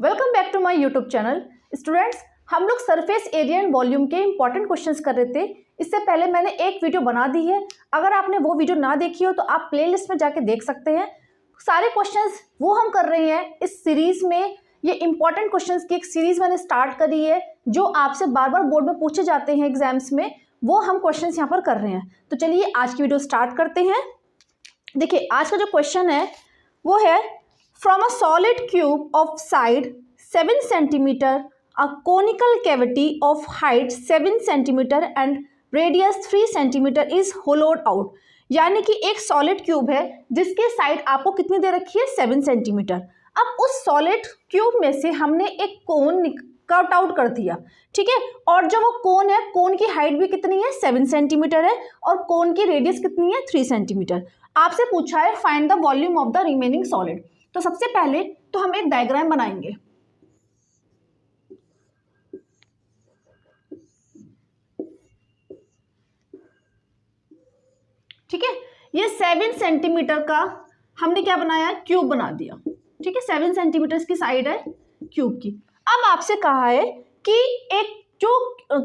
Welcome back to my YouTube channel. Students, हम लोग surface area and volume के important questions कर रहे थे। इससे पहले मैंने एक वीडियो बना दी है, अगर आपने वो वीडियो ना देखी हो तो आप प्लेलिस्ट में जाके देख सकते हैं। सारे क्वेश्चंस वो हम कर रहे हैं इस सीरीज में। ये इंपॉर्टेंट क्वेश्चंस की एक सीरीज मैंने स्टार्ट करी है जो आपसे बार बार बोर्ड में पूछे जाते हैं एग्जाम्स में, वो हम क्वेश्चन यहाँ पर कर रहे हैं। तो चलिए आज की वीडियो स्टार्ट करते हैं। देखिए आज का जो क्वेश्चन है वो है, from a solid cube of side 7 centimeter, a conical cavity of height 7 centimeter and radius 3 centimeter is hollowed out। यानी कि एक सॉलिड क्यूब है जिसके साइड आपको कितनी दे रखी है 7 सेंटीमीटर। अब उस सॉलिड क्यूब में से हमने एक कोन कट आउट कर दिया, ठीक है। और जो वो कोन है, कोन की हाइट भी कितनी है 7 सेंटीमीटर है और कोन की रेडियस कितनी है 3 सेंटीमीटर। आपसे पूछा है find the volume of the remaining solid. तो सबसे पहले तो हम एक डायग्राम बनाएंगे। ठीक है, ये 7 सेंटीमीटर का हमने क्या बनाया, क्यूब बना दिया। ठीक है, 7 सेंटीमीटर की साइड है क्यूब की। अब आपसे कहा है कि एक जो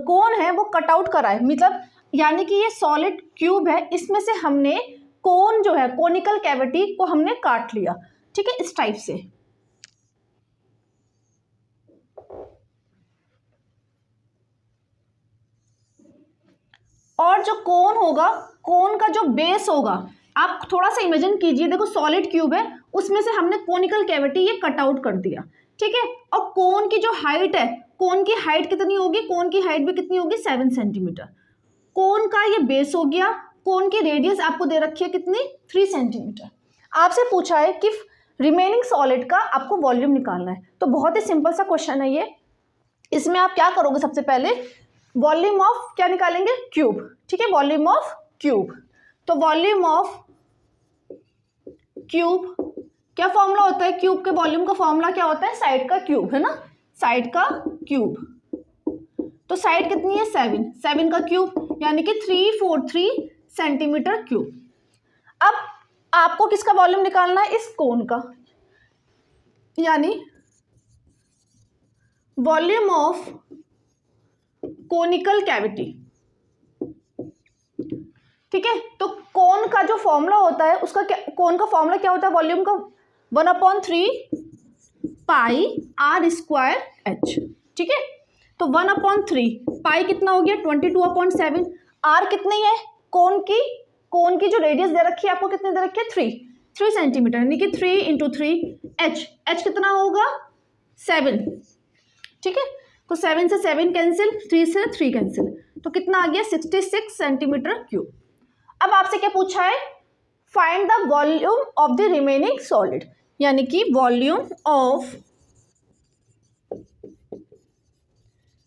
कोन है वो कट आउट करा है, मतलब यानी कि ये सॉलिड क्यूब है, इसमें से हमने कोन जो है कोनिकल कैविटी को हमने काट लिया। ठीक है, इस टाइप से। और जो कोन होगा, कोन का जो बेस होगा, आप थोड़ा सा इमेजिन कीजिए, देखो सॉलिड क्यूब है, उसमें से हमने कोनिकल कैविटी ये कट आउट कर दिया। ठीक है, और कोन की जो हाइट है, कोन की हाइट कितनी होगी, कोन की हाइट भी कितनी होगी 7 सेंटीमीटर। कोन का ये बेस हो गया। कोन की रेडियस आपको दे रखी है कितनी 3 सेंटीमीटर। आपसे पूछा है कि रिमेनिंग सॉलिड का आपको वॉल्यूम निकालना है। तो बहुत ही सिंपल सा क्वेश्चन है ये। इसमें आप क्या करोगे, सबसे पहले वॉल्यूम ऑफ क्या निकालेंगे, क्यूब। ठीक है, वॉल्यूम ऑफ क्यूब। तो वॉल्यूम ऑफ क्यूब क्या फॉर्मूला होता है, क्यूब के वॉल्यूम का फॉर्मूला क्या होता है, साइड का क्यूब है ना, साइड का क्यूब। तो साइड कितनी है 7 का क्यूब यानी कि 343 सेंटीमीटर क्यूब। अब आपको किसका वॉल्यूम निकालना है, इस कोन का, यानी वॉल्यूम ऑफ कोनिकल कैविटी। ठीक है, तो कोन का जो फॉर्मूला होता है उसका क्या, कोन का फॉर्मूला क्या होता है वॉल्यूम का, 1/3 पाई आर स्क्वायर एच। ठीक है, तो 1/3 पाई कितना हो गया 22/7। आर कितनी है कोन की जो रेडियस दे रखी है आपको कितनी दे रखी है 3 सेंटीमीटर, यानी कि 3 × 3 एच कितना होगा 7। ठीक है, तो 7 से 7 कैंसिल, 3 से 3 कैंसिल, तो कितना आ गया 66 सेंटीमीटर क्यूब। अब आपसे क्या पूछा है, find the volume of the remaining solid, यानी कि वॉल्यूम ऑफ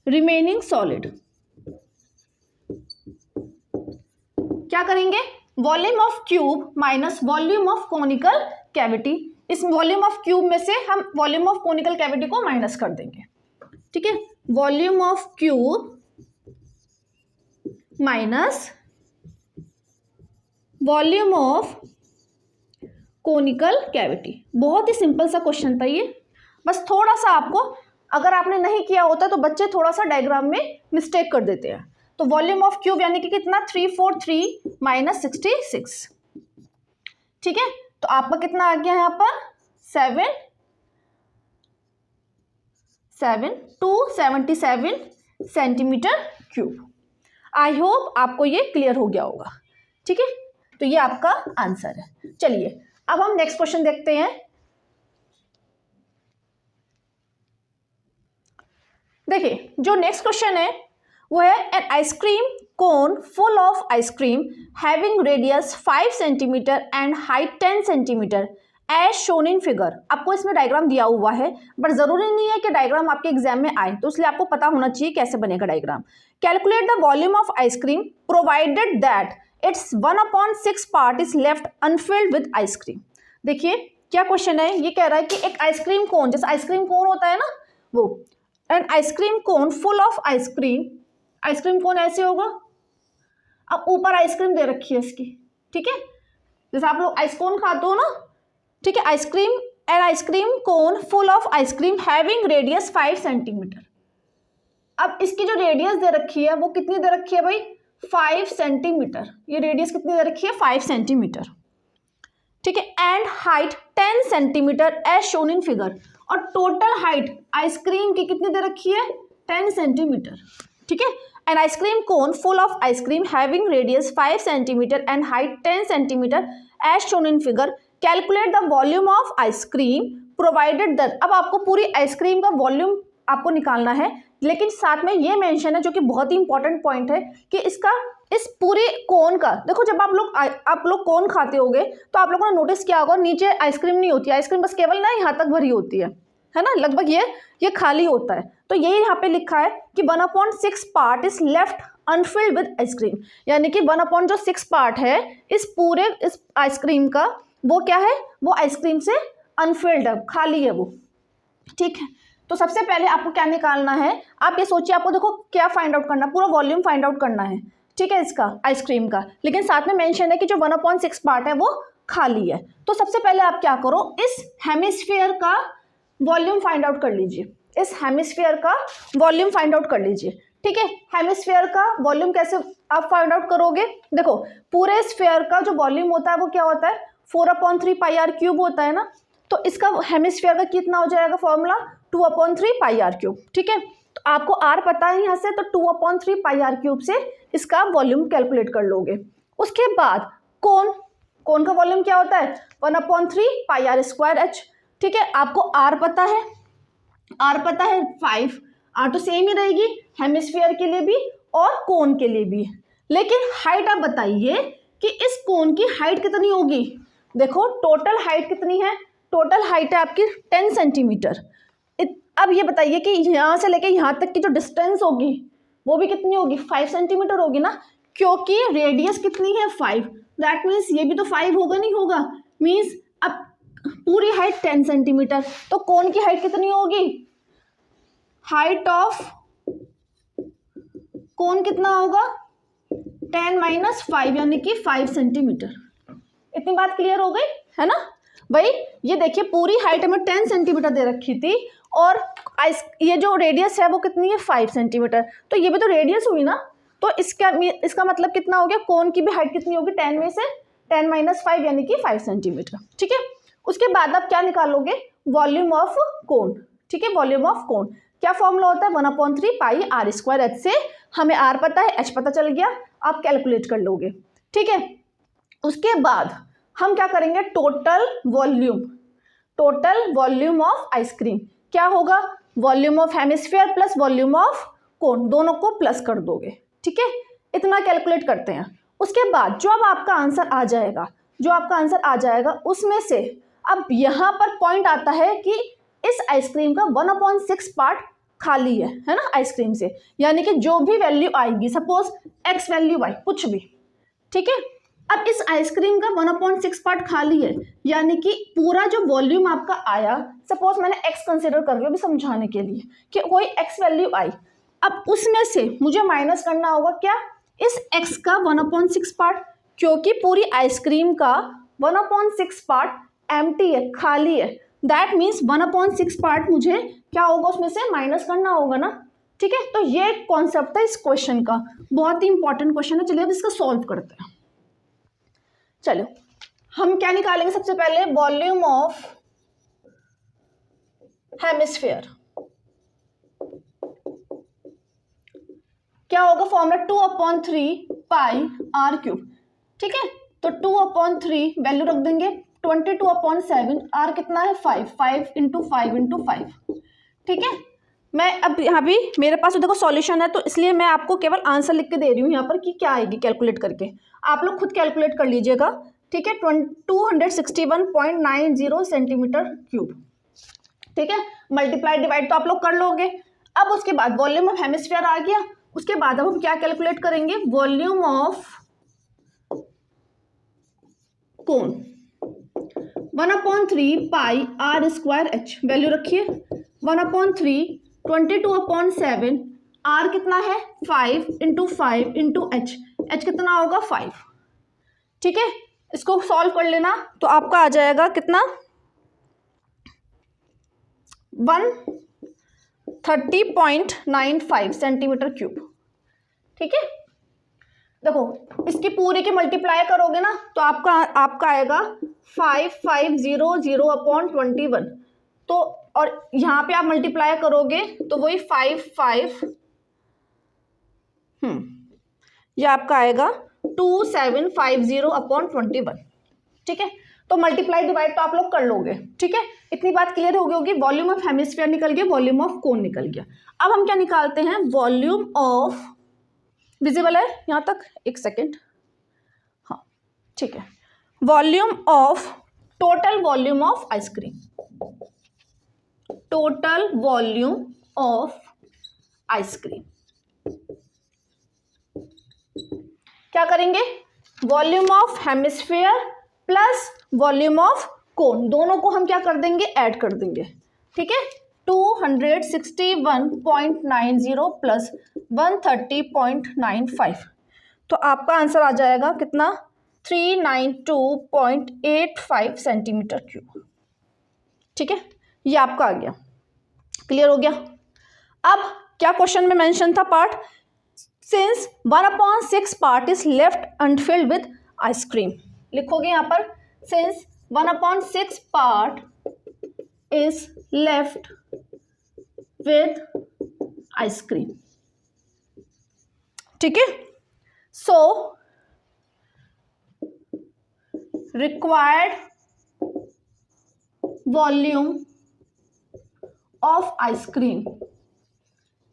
रिमेनिंग सॉलिड। क्या करेंगे, volume of cube minus volume of conical cavity. इस वॉल्यूम ऑफ क्यूब में से हम वॉल्यूम ऑफ कोनिकल कैविटी को माइनस कर देंगे। ठीक है, volume of cube minus volume of conical cavity. बहुत ही सिंपल सा क्वेश्चन था ये। बस थोड़ा सा आपको, अगर आपने नहीं किया होता तो बच्चे थोड़ा सा डायग्राम में मिस्टेक कर देते हैं। तो वॉल्यूम ऑफ क्यूब यानी कि कितना 343 माइनस 66। ठीक है, तो आपका कितना आ गया यहाँ पर 277 सेंटीमीटर क्यूब। आई होप आपको ये क्लियर हो गया होगा। ठीक है, तो ये आपका आंसर है। चलिए अब हम नेक्स्ट क्वेश्चन देखते हैं। देखिए जो नेक्स्ट क्वेश्चन है वो है, an ice cream cone full of ice cream having radius 5 centimetre and height 10 centimetre as shown in figure. आपको इसमें डायग्राम दिया हुआ है, बट जरूरी नहीं है कि डायग्राम आपके एग्जाम में आए, तो इसलिए आपको पता होना चाहिए कैसे बनेगा diagram. Calculate the volume of ice cream provided that it's 1/6 part is left Anfield with ice cream. देखिए क्या क्वेश्चन है, ये कह रहा है कि एक आइसक्रीम कोन, जैसे आइसक्रीम कोन होता है ना वो, and ice cream cone full of ice cream, ice cream cone ऐसे होगा, अब ऊपर आइसक्रीम दे रखी है इसकी। ठीक है, जैसे आप लोग आइसक्रीम खाते हो ना, ठीक है, ice cream N ice cream cone full of ice cream having radius 5 centimetre. अब इसकी जो रेडियस दे रखी है वो कितनी दे रखी है भाई, 5 सेंटीमीटर। ये रेडियस कितनी दे रखी है, 5 सेंटीमीटर, ठीक है। And height 10 centimetre as shown in figure, और टोटल हाइट आइसक्रीम की कितनी दे रखी है, 10 सेंटीमीटर, ठीक है। An ice cream cone full of ice cream having radius 5 centimetre and height 10 centimetre as shown in figure, calculate the volume of ice cream provided that. अब आपको पूरी आइसक्रीम का वॉल्यूम आपको निकालना है, लेकिन साथ में ये मेंशन है जो कि बहुत ही इंपॉर्टेंट पॉइंट है कि इसका इस पूरे कोन का, देखो जब आप लोग कोन खाते होगे तो आप लोगों ने नोटिस किया होगा नीचे आइसक्रीम नहीं होती, आइसक्रीम बस केवल ना यहाँ तक भरी होती है ना, लगभग ये खाली होता है। तो यही यहाँ पे लिखा है कि 1/6 part is left Anfield with ice cream, यानी कि 1/6 पार्ट है इस आइसक्रीम का, वो क्या है, वो आइसक्रीम से अनफिल्ड है, खाली है वो, ठीक है। तो सबसे पहले आपको क्या निकालना है, आप ये सोचिए, आपको देखो क्या फाइंड आउट करना है, पूरा वॉल्यूम फाइंड आउट करना है, ठीक है, इसका आइसक्रीम का, लेकिन साथ में मेंशन है कि जो 1/6 पार्ट है वो खाली है। तो सबसे पहले आप क्या करो, इस हेमिस्फीयर का वॉल्यूम फाइंड आउट कर लीजिए, इस हेमिस्फीयर का वॉल्यूम फाइंड आउट कर लीजिए, ठीक है। हेमिस्फीयर का वॉल्यूम कैसे आप फाइंड आउट करोगे, देखो पूरे स्फीयर का जो वॉल्यूम होता है वो क्या होता है, 4/3 पाई आर क्यूब होता है ना, तो इसका हेमिस्फीयर का कितना हो जाएगा फॉर्मूला, 2/3 पाई आर क्यूब, ठीक है। तो आपको आर पता है यहाँ से, तो 2/3 पाई आर क्यूब से इसका वॉल्यूम कैलकुलेट कर लोगे। उसके बाद कोन का वॉल्यूम क्या होता है, 1/3 पाई आर स्क्वायर एच, ठीक है। आपको आर पता है 5, आर तो सेम ही रहेगी हेमिस्फीयर के लिए भी और कोन के लिए भी, लेकिन हाइट आप बताइए कि इस कोन की हाइट कितनी होगी। देखो टोटल हाइट कितनी है, टोटल हाइट है आपकी 10 सेंटीमीटर। अब ये बताइए कि यहाँ से लेके यहाँ तक की जो डिस्टेंस होगी वो भी कितनी होगी, 5 सेंटीमीटर होगी ना, क्योंकि रेडियस कितनी है 5, दैट मीन्स ये भी तो 5 होगा, नहीं होगा, मीन्स अब पूरी हाइट 10 सेंटीमीटर, तो कोन की हाइट कितनी होगी, हाइट ऑफ कोन कितना होगा, 10 - 5 यानी कि 5 सेंटीमीटर। इतनी बात क्लियर हो गई है ना भाई। ये देखिए पूरी हाइट हमें 10 सेंटीमीटर दे रखी थी और ये जो रेडियस है वो कितनी है, 5 सेंटीमीटर, तो ये भी तो रेडियस हुई ना, तो इसका मतलब कितना हो गया, कोन की भी हाइट कितनी होगी, 10 में से 10 - 5 यानी कि 5 सेंटीमीटर, ठीक है। उसके बाद आप क्या निकालोगे, वॉल्यूम ऑफ कोन, ठीक है। वॉल्यूम ऑफ कोन क्या फॉर्मूला होता है, 1/3 पाई आर स्क्वायर एच, से हमें आर पता है, एच पता चल गया, आप कैलकुलेट कर लोगे, ठीक है। उसके बाद हम क्या करेंगे, टोटल वॉल्यूम ऑफ आइसक्रीम क्या होगा, volume of hemisphere plus volume of कोन, दोनों को प्लस कर दोगे, ठीक है। इतना कैलकुलेट करते हैं। उसके बाद जो अब आपका आंसर आ जाएगा उसमें से अब यहाँ पर पॉइंट आता है कि इस आइसक्रीम का 1/6 पार्ट खाली है ना आइसक्रीम से, यानी कि जो भी वैल्यू आएगी, सपोज x वैल्यू y कुछ भी, ठीक है। अब इस आइसक्रीम का 1/6 पार्ट खाली है, यानी कि पूरा जो वॉल्यूम आपका आया, सपोज मैंने x कंसिडर कर लिया अभी समझाने के लिए कि कोई x वैल्यू आई, अब उसमें से मुझे माइनस करना होगा क्या, इस x का 1/6 पार्ट, क्योंकि पूरी आइसक्रीम का 1/6 पार्ट एम्प्टी है, खाली है, दैट मीन्स 1/6 पार्ट मुझे क्या होगा, उसमें से माइनस करना होगा ना, ठीक है। तो ये कॉन्सेप्ट है इस क्वेश्चन का, बहुत ही इंपॉर्टेंट क्वेश्चन है। चलिए अब इसका सॉल्व करते हैं। चलो हम क्या निकालेंगे, सबसे पहले वॉल्यूम ऑफ हेमिस्फीयर क्या होगा, फॉर्मूला 2/3 पाई आर क्यूब, ठीक है। तो 2/3 वैल्यू रख देंगे, 22/7, आर कितना है 5 × 5 × 5, ठीक है। मैं अब यहाँ भी मेरे पास तो देखो सॉल्यूशन है, तो इसलिए मैं आपको केवल आंसर लिख के दे रही हूँ यहाँ पर कि क्या आएगी, कैलकुलेट करके आप लोग खुद कैलकुलेट कर लीजिएगा, ठीक है। 261.90 सेंटीमीटर क्यूब, ठीक है। मल्टीप्लाई डिवाइड तो आप लोग कर लोगे। अब उसके बाद वॉल्यूम ऑफ हेमिस्फीयर आ गया, उसके बाद अब हम क्या कैलकुलेट करेंगे, volume of cone 1/3 pi r square h, value रखिए 1/3 22/7, आर कितना है 5 × 5 × एच, एच कितना होगा 5, ठीक है। इसको सॉल्व कर लेना तो आपका आ जाएगा कितना 130.95 सेंटीमीटर क्यूब। ठीक है, देखो इसकी पूरी की मल्टीप्लाई करोगे ना तो आपका आएगा 5500/21। तो और यहाँ पे आप मल्टीप्लाई करोगे तो वही 55 ये आपका आएगा 2750/21। ठीक है, तो मल्टीप्लाई डिवाइड तो आप लोग कर लोगे। ठीक है, इतनी बात क्लियर हो गई होगी। वॉल्यूम ऑफ हेमिस्फीयर निकल गया, वॉल्यूम ऑफ कोन निकल गया। अब हम क्या निकालते हैं, वॉल्यूम ऑफ, विजिबल है यहाँ तक, एक सेकेंड, हाँ ठीक है, volume of, total volume of ice cream, total volume of ice cream. क्या करेंगे, volume of hemisphere plus volume of कोन, दोनों को हम क्या कर देंगे, ऐड कर देंगे। ठीक है, 261.90 प्लस 130.95, तो आपका आंसर आ जाएगा कितना, 392.85 सेंटीमीटर क्यूब। ठीक है, ये आपका आ गया, क्लियर हो गया। अब क्या क्वेश्चन में मेंशन था part, since 1/6 part is left Anfield with ice cream, लिखोगे यहाँ पर, since 1/6 part is left with ice cream. ठीक है, so required volume of ice cream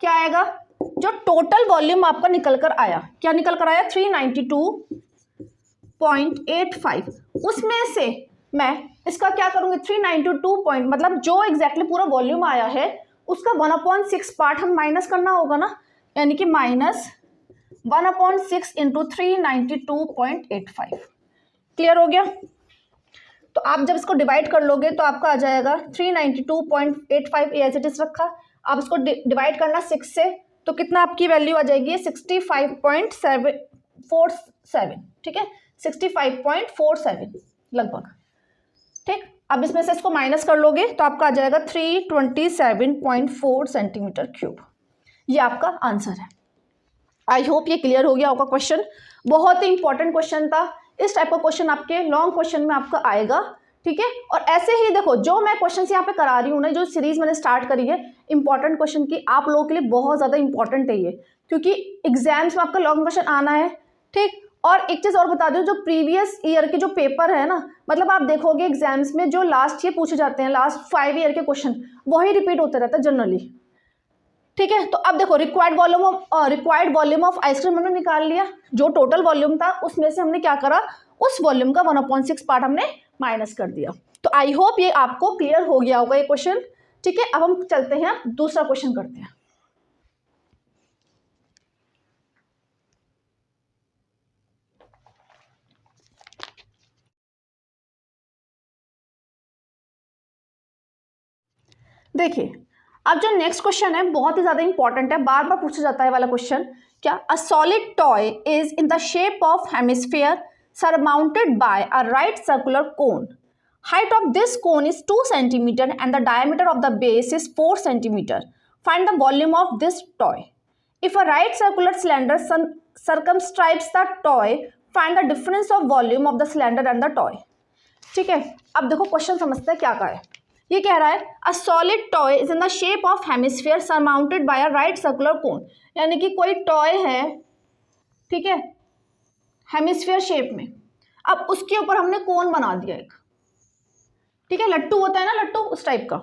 क्या आएगा, जो टोटल वॉल्यूम आपका निकल कर आया, क्या निकल कर आया, 392.85, उसमें से मैं इसका क्या करूंगी, 392 मतलब जो एग्जैक्टली पूरा वॉल्यूम आया है उसका 1/6 पार्ट हम माइनस करना होगा ना, यानी कि माइनस 1/6 इंटू 392.85। क्लियर हो गया। तो आप जब इसको डिवाइड कर लोगे तो आपका आ जाएगा 392.85 एज इट इज रखा, आप इसको डिवाइड करना 6 से, तो कितना आपकी वैल्यू आ जाएगी, 65.47। ठीक है, 65.47 लगभग। ठीक, अब इसमें से इसको माइनस कर लोगे तो आपका आ जाएगा 327.4 सेंटीमीटर क्यूब। ये आपका आंसर है। आई होप ये क्लियर हो गया होगा क्वेश्चन। बहुत ही इंपॉर्टेंट क्वेश्चन था, इस टाइप का क्वेश्चन आपके लॉन्ग क्वेश्चन में आपका आएगा। ठीक है, और ऐसे ही देखो जो मैं क्वेश्चन यहाँ पे करा रही हूँ ना, जो सीरीज मैंने स्टार्ट करी है इंपॉर्टेंट क्वेश्चन की, आप लोगों के लिए बहुत ज़्यादा इंपॉर्टेंट है ये, क्योंकि एग्जाम्स में आपका लॉन्ग क्वेश्चन आना है। ठीक, और एक चीज़ और बता दूँ, जो प्रीवियस ईयर के जो पेपर है ना, मतलब आप देखोगे एग्जाम्स में जो लास्ट ईयर पूछे जाते हैं, लास्ट 5 ईयर के क्वेश्चन वही रिपीट होते रहता है जनरली। ठीक है, तो अब देखो रिक्वायर्ड वॉल्यूम ऑफ आइसक्रीम हमने निकाल लिया, जो टोटल वॉल्यूम था उसमें से हमने क्या करा, उस वॉल्यूम का 1/6 पार्ट हमने माइनस कर दिया। तो आई होप ये आपको क्लियर हो गया होगा ये क्वेश्चन। ठीक है, अब हम चलते हैं दूसरा क्वेश्चन करते हैं। देखिए, अब जो नेक्स्ट क्वेश्चन है बहुत ही ज्यादा इंपॉर्टेंट है, बार बार पूछा जाता है वाला क्वेश्चन। क्या, a solid toy is in the shape of hemisphere surmounted by a right circular cone. Height of this cone is 2 cm and the diameter of the base is 4 cm. Find the volume of this toy. If a right circular cylinder circumscribes the toy, find the difference of volume of the cylinder and the toy. ठीक है, अब देखो question समझते हैं क्या कहा है। ये कह रहा है a solid toy is in the shape of hemisphere surmounted bye a right circular cone, यानी कि कोई टॉय है, ठीक है, हेमिस्फीयर शेप में, अब उसके ऊपर हमने कोन बना दिया एक। ठीक है, लट्टू होता है ना, लट्टू उस टाइप का।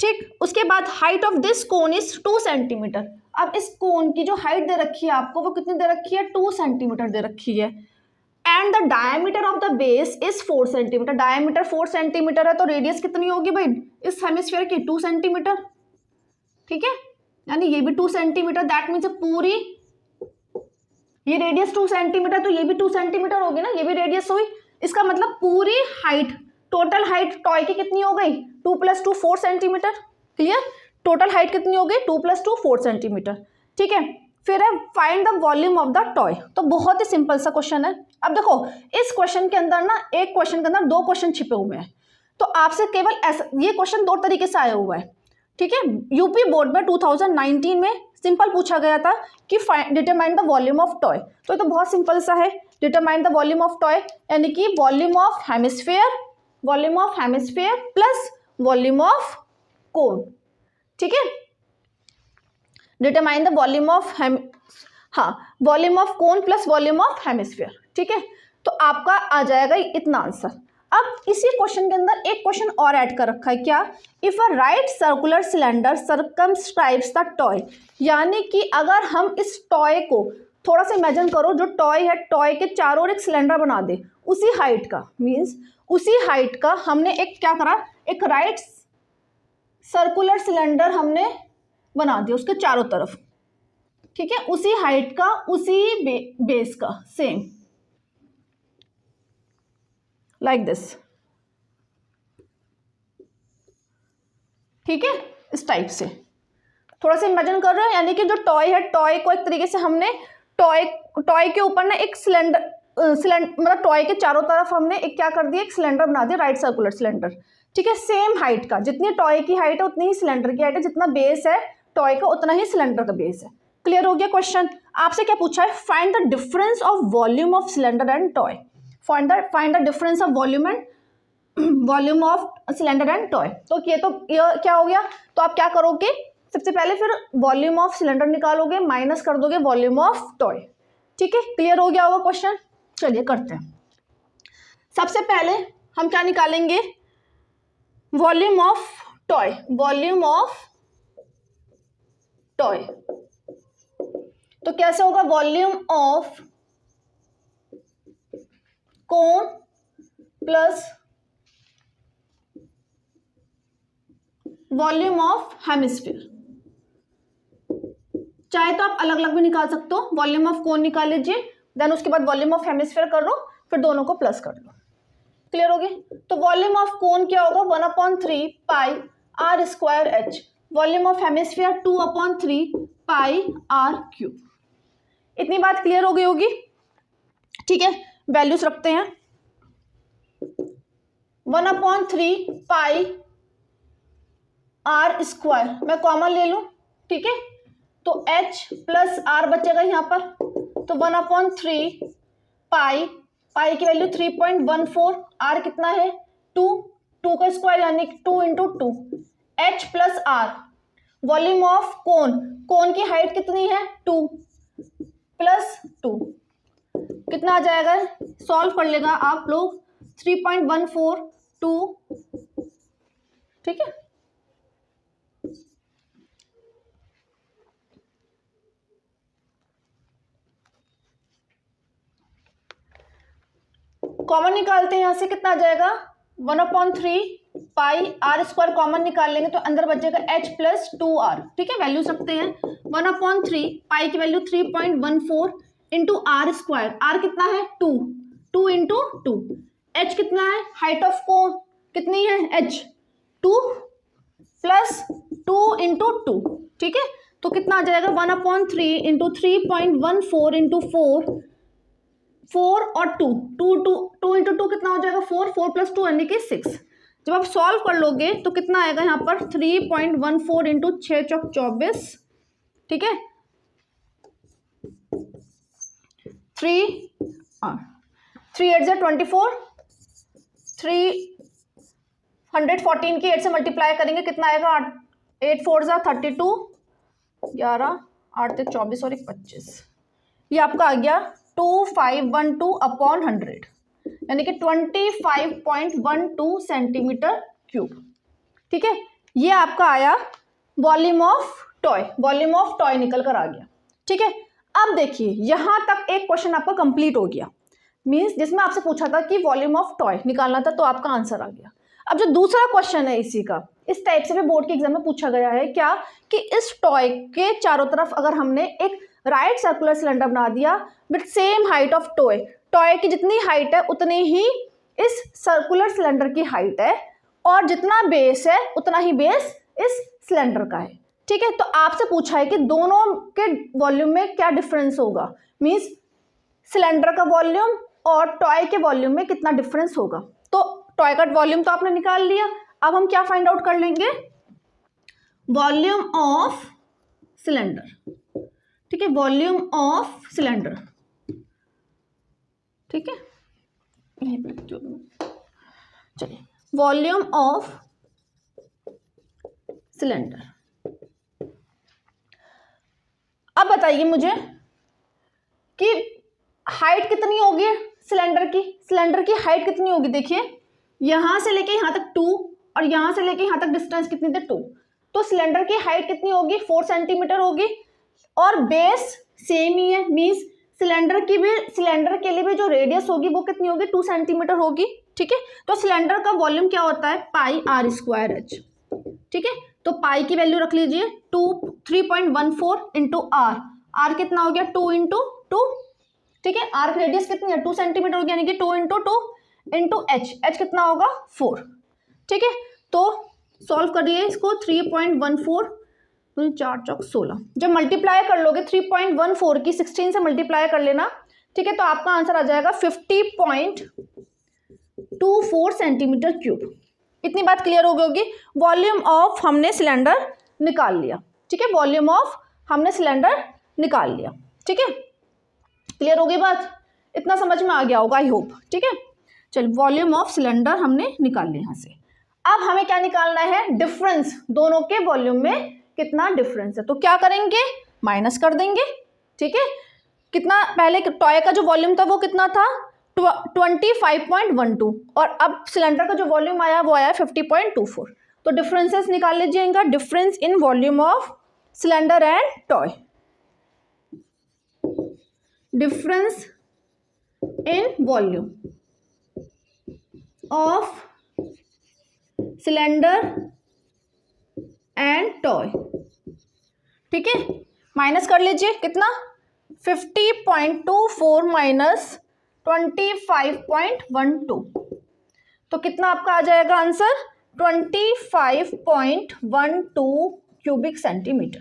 ठीक, उसके बाद height of this cone is 2 centimetre. अब इस कोन की जो हाइट दे रखी है आपको वो कितनी दे रखी है, 2 सेंटीमीटर दे रखी है। And the diameter of the base is 4 centimetre. Diameter 4 centimetre है तो रेडियस कितनी होगी भाई इस हेमिस्फीयर की, 2 सेंटीमीटर। ठीक है, यानी ये भी 2 सेंटीमीटर, दैट मीन्स पूरी, ये रेडियस 2 सेंटीमीटर तो ये भी 2 सेंटीमीटर होगी ना, ये भी रेडियस हुई। इसका मतलब पूरी हाइट, टोटल हाइट टॉय की कितनी हो गई, 2 + 2 4 सेंटीमीटर। क्लियर, टोटल हाइट कितनी हो गई, 2 + 2 4 सेंटीमीटर। ठीक है, फिर है find the volume of the toy. तो बहुत ही सिंपल सा क्वेश्चन है। अब देखो इस क्वेश्चन के अंदर ना, एक क्वेश्चन के अंदर 2 क्वेश्चन छिपे हुए हैं, तो आपसे केवल ऐसा, ये क्वेश्चन 2 तरीके से आया हुआ है। ठीक है, यूपी बोर्ड में 2019 में सिंपल पूछा गया था कि determine the volume of toy. तो ये तो बहुत सिंपल सा है, determine the volume of toy यानी कि volume of hemisphere plus volume of कोन। ठीक है, determine the volume of volume of cone plus volume of hemisphere. ठीक है, तो आपका आ जाएगा इतना आंसर। अब इसी क्वेश्चन के अंदर एक क्वेश्चन और ऐड कर रखा है, क्या? If a right circular cylinder circumscribes the toy, यानी कि अगर हम इस टॉय को थोड़ा सा इमेजिन करो, जो टॉय है टॉय के चारों ओर एक सिलेंडर बना दे उसी हाइट का, मीन्स उसी हाइट का हमने एक क्या करा, एक राइट सर्कुलर सिलेंडर हमने बना दिया उसके चारों तरफ। ठीक है, उसी हाइट का, उसी बेस का, सेम लाइक दिस। ठीक है, इस टाइप से थोड़ा सा इमेजिन कर रहे हो, यानी कि जो टॉय है टॉय को एक तरीके से हमने टॉय के ऊपर ना एक सिलेंडर मतलब टॉय के चारों तरफ हमने एक क्या कर दिया, एक सिलेंडर बना दिया, राइट सर्कुलर सिलेंडर। ठीक है, सेम हाइट का, जितनी टॉय की हाइट है उतनी ही सिलेंडर की हाइट है, जितना बेस है टॉय का उतना ही सिलेंडर का बेस है। क्लियर हो गया क्वेश्चन? आपसे क्या पूछा है, find the difference of volume of cylinder and toy. Find the difference of volume of cylinder and toy. तो ये क्या हो गया, तो आप क्या करोगे, सबसे पहले फिर वॉल्यूम ऑफ सिलेंडर निकालोगे, माइनस कर दोगे वॉल्यूम ऑफ टॉय। ठीक है, क्लियर हो गया होगा क्वेश्चन? चलिए करते हैं। सबसे पहले हम क्या निकालेंगे, वॉल्यूम ऑफ टॉय। तो कैसे होगा, volume of cone plus volume of hemisphere. चाहे तो आप अलग अलग भी निकाल सकते हो, वॉल्यूम ऑफ कोन निकाल लीजिए, देन उसके बाद वॉल्यूम ऑफ हेमिस्फीयर कर लो, फिर दोनों को प्लस कर लो। क्लियर हो गया? तो वॉल्यूम ऑफ कोन क्या होगा, 1/3 pi r square h. Volume of hemisphere 2/3 pi r cube. इतनी बात क्लियर हो गई होगी? ठीक है, वैल्यूज रखते हैं। 1/3 पाई आर स्क्वायर मैं कॉमन ले लूं, ठीक है, तो h प्लस आर बचेगा यहाँ पर, तो 1/3 पाई की वैल्यू 3.14, आर कितना है 2 का स्क्वायर यानी 2 × 2, h plus r. Volume of cone की हाइट कितनी है 2 प्लस 2, कितना आ जाएगा, सॉल्व कर लेगा आप लोग, 3.142। ठीक है, कॉमन निकालते हैं, यहां से कितना आ जाएगा 1/3 पाई आर स्क्वायर कॉमन निकाल लेंगे तो अंदर बचेगा h प्लस 2r। ठीक है, वैल्यू रखते हैं, 1/3 पाई की value 3.14 into r square, r कितना है 2 × 2, h कितना है, हाइट ऑफ कोन कितनी है h 2 प्लस 2 × 2। ठीक है, तो कितना आ जाएगा 1/3 इंटू 3.14 इंटू 4 और 2 × 2 कितना हो जाएगा 4 प्लस 2 यानी कि 6। जब आप सॉल्व कर लोगे तो कितना आएगा यहाँ पर 3.14 इंटू 6 × 24। ठीक है, 3 8 24, 314 की 8 से मल्टीप्लाई करेंगे कितना आएगा 8 4 32, 11 8 24 और 1 25, ये आपका आ गया 2512/100 यानी कि 25.12 सेंटीमीटर क्यूब। ठीक है, ये आपका आया वॉल्यूम ऑफ टॉय निकल कर आ गया। ठीक है, अब देखिए यहां तक एक क्वेश्चन आपका कंप्लीट हो गया, मींस जिसमें आपसे पूछा था कि वॉल्यूम ऑफ टॉय निकालना था, तो आपका आंसर आ गया। अब जो दूसरा क्वेश्चन है इसी का, इस टाइप से भी बोर्ड के एग्जाम में पूछा गया है, क्या कि इस टॉय के चारों तरफ अगर हमने एक राइट सर्कुलर सिलेंडर बना दिया with same height of toy की जितनी हाइट है उतनी ही इस सर्कुलर सिलेंडर की हाइट है, और जितना बेस है उतना ही बेस इस सिलेंडर का है। ठीक है, तो आपसे पूछा है कि दोनों के वॉल्यूम में क्या डिफरेंस होगा, मींस सिलेंडर का वॉल्यूम और टॉय के वॉल्यूम में कितना डिफरेंस होगा। तो टॉय का वॉल्यूम तो आपने निकाल लिया, अब हम क्या फाइंड आउट कर लेंगे, वॉल्यूम ऑफ सिलेंडर, ठीक है, वॉल्यूम ऑफ सिलेंडर, ठीक है, यहीं पर चलिए, वॉल्यूम ऑफ सिलेंडर। अब बताइए मुझे कि हाइट कितनी होगी सिलेंडर की हाइट कितनी होगी। देखिए यहां से लेके यहां तक 2 और यहां से लेके यहां तक डिस्टेंस कितनी थी 2, तो सिलेंडर की हाइट कितनी होगी 4 सेंटीमीटर होगी और बेस सेम ही है, मींस सिलेंडर के लिए भी जो रेडियस होगी वो कितनी होगी 2 सेंटीमीटर होगी, ठीक है। तो सिलेंडर का वॉल्यूम क्या होता है पाई आर स्क्वायर एच, ठीक है। तो पाई की वैल्यू रख लीजिए 3.14 इंटू आर कितना हो गया 2 इंटू 2, ठीक है। आर की रेडियस कितनी है 2 सेंटीमीटर होगी, यानी कि 2 इंटू 2 इंटू एच कितना होगा 4, ठीक है। तो सॉल्व करिए इसको 3.14 4 चौक 16, जब मल्टीप्लाई कर लोगे 3.14 की 16 से मल्टीप्लाई कर लेना, ठीक है, तो आपका आंसर आ जाएगा 50.24 सेंटीमीटर क्यूब। इतनी बात क्लियर हो गई होगी। वॉल्यूम ऑफ हमने सिलेंडर निकाल लिया, ठीक है, वॉल्यूम ऑफ हमने सिलेंडर निकाल लिया, ठीक है, क्लियर हो गई बात, इतना समझ में आ गया होगा आई होप, ठीक है। चल वॉल्यूम ऑफ सिलेंडर हमने निकाल लिया यहाँ से। अब हमें क्या निकालना है डिफरेंस, दोनों के वॉल्यूम में कितना डिफरेंस है, तो क्या करेंगे माइनस कर देंगे, ठीक है। कितना पहले टॉय का जो वॉल्यूम था वो कितना था 25.12 और अब सिलेंडर का जो वॉल्यूम आया वो आया 50.24, तो डिफरेंसेस निकाल लीजिए इनका, difference in volume of cylinder and toy, difference in volume of cylinder and toy, ठीक है, माइनस कर लीजिए कितना 50.24 माइनस 25.12, तो कितना आपका आ जाएगा आंसर 25.12 क्यूबिक सेंटीमीटर,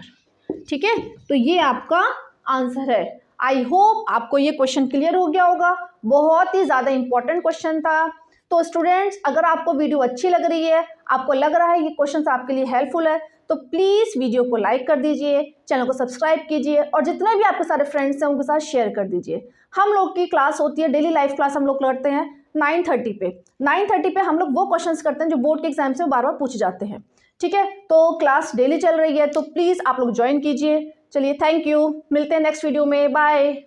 ठीक है। तो ये आपका आंसर है। आई होप आपको ये क्वेश्चन क्लियर हो गया होगा, बहुत ही ज़्यादा इंपॉर्टेंट क्वेश्चन था। तो स्टूडेंट्स अगर आपको वीडियो अच्छी लग रही है, आपको लग रहा है ये क्वेश्चन आपके लिए हेल्पफुल है, तो प्लीज़ वीडियो को लाइक कर दीजिए, चैनल को सब्सक्राइब कीजिए और जितने भी आपके सारे फ्रेंड्स हैं उनके साथ शेयर कर दीजिए। हम लोग की क्लास होती है डेली लाइफ क्लास, हम लोग करते हैं 9:30 पे। 9:30 पे हम लोग वो क्वेश्चंस करते हैं जो बोर्ड के एग्जाम से बार बार पूछे जाते हैं, ठीक है। तो क्लास डेली चल रही है, तो प्लीज़ आप लोग ज्वाइन कीजिए। चलिए थैंक यू, मिलते हैं नेक्स्ट वीडियो में, बाय।